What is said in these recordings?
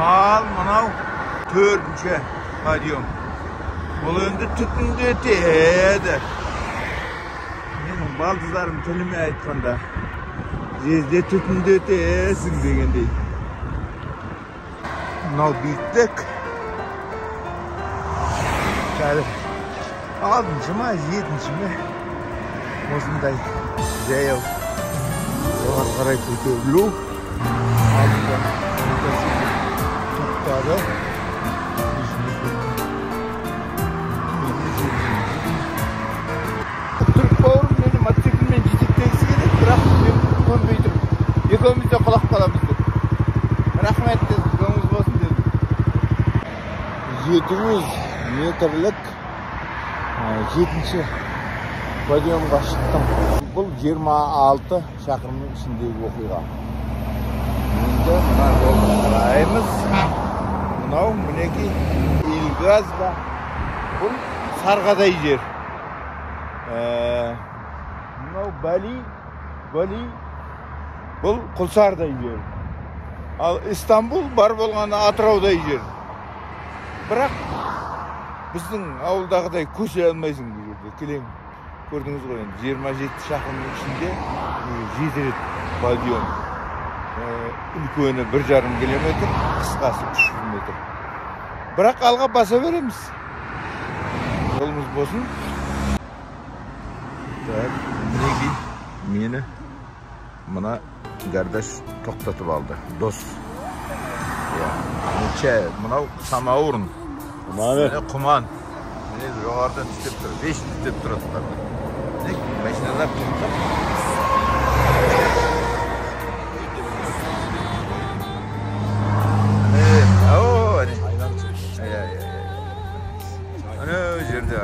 Al manav 4-nji stadion. Bul endi tütündü ötedi. Menin baldızlarım tilime aytkanda jezde tütündü ötesin degendey. Manav büyüklük. Şöyle 6-nji mı 7-nji mi? Osындай жаяу жоғары қарай көтерілу алдында тоқтады. Түрік бауырым мені мотоциклмен жетектегісі келеді, бірақ мен көнбей тұрмын. Екеуміз де құлап қаламыз деп. Рахмет дедім, жолыңыз болсын дедім. 700 метрлік 7-нші подъемға шықтым. Бұл 26 шақырымның ішіндегі оқиға. Енді мына жолды қараймыз. Мынау мінекей Илгаз ба. Бұл Сарғадай жер. Мынау Бали. Бұл Құлсардай жер. Ал Истанбул бар болғаны Атыраудай жер. Бірақ біздің ауылдағыдай көше алмайсың бұл жерде. Келең. Gördünüz mü? 27 şahımın içinde 7 подъем. Үлкені 1,5 километр, қысқасы 300 метр. Бірақ алға баса береміз. Жолымыз болсын. Так, мінекей мені мына Гардаш тоқтатып алды. Дос. Мынау самаурын. Құман. Міне жоғарыдан түтеп тұр. 5 түтеп тұрады. Машиналар тұрды. Ана жерде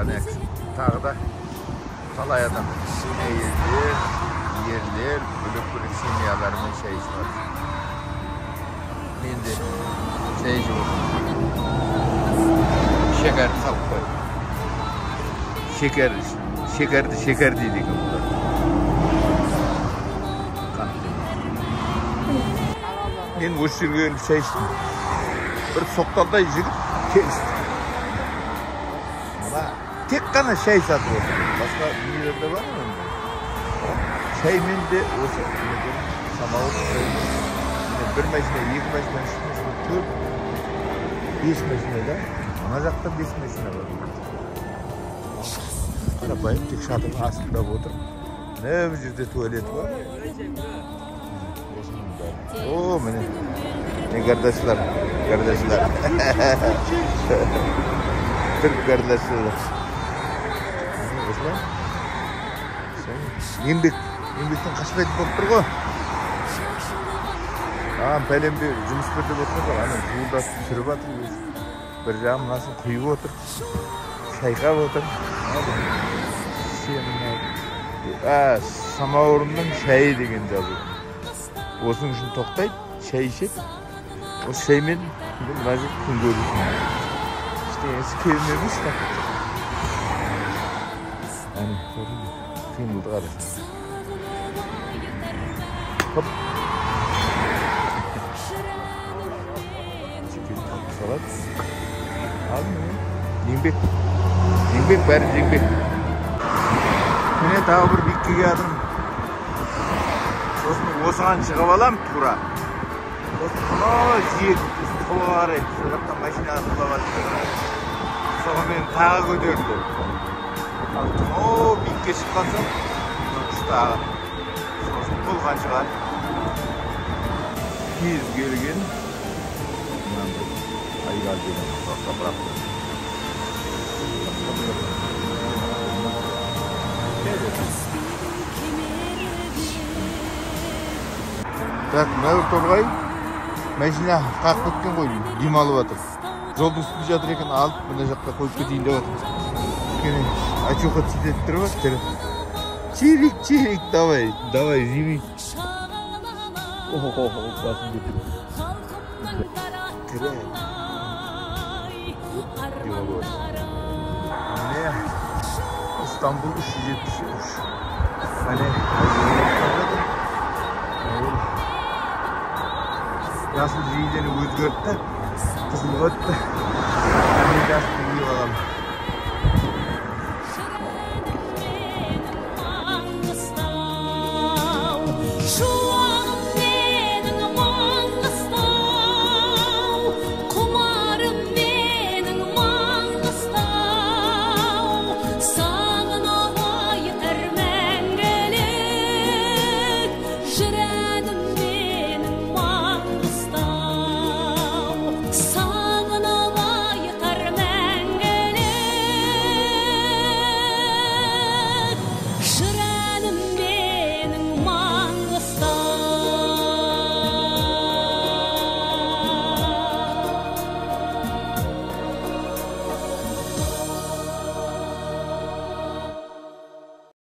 тағы да талай адам ерлер, бөлек-бөлек семьяларымен шай ішіп. Мен де шай ішіп отырмын. Шекерді салып қойдым. Şeker дейді екен бұлар. Мен осы жерге келіп шай іштім. Бір соқталдай жігіт келісті. Тек қана шай сатып отыр. Басқа дүниелерде бар ма? Шаймен де осы самауыр. Bir машина, 2 машина, 3 машина, 4, 5 машина да. Ана жақта 5 машина бар. Қарапайым тек шатырдың астында отыр. Міне бұл жерде туалет бар. О, міне. Не қардашлар. Түрк қардашлар. Осылай. Еңбектен қашпайтын болып тұр ғой. Пәлемде жұмыс берді болып тұр. Ана жуылдасып түсіріп жатыр. Bir жағын насын құйып отыр. Шайқап отыр. Самаурынның шайы деген жазу. Осының үшін тоқтайды, шай ішеді. Осы шаймен мына жер күн көрісін. Ештеңесі келмеміз та. Әне, көрдің бе? Қимылды қарай. Хоп. Салат. Алдың мені? Еңбек, бәрі еңбек. Міне тағы бір биккеге адым. Сосын осыған шығып алам тура. Сосын жиек қолға қарай. Соғаттан машинаға құлап атыр. Соған мен тағы көтерді. Бикке шыққан соң ұштағы. Сосын қолған шығар. Кез келген. Айғал деген ұстаққа бырақты. Так, мәуір торғай машина қақып кеткен ғой, дем алып жатыр. Жолдың үстінде жатыр екен, алып мына жаққа қойып кетейін деп жатыр. Өйткені очоққа тиіп тұрып жатыр. Чирик, давай, жеми. Басын кетір. Тірі. Міне İstanbul 373. Hani nasıl zihnini özgürttü. Tıkılıp öttü. Ben de biraz iyi bakalım.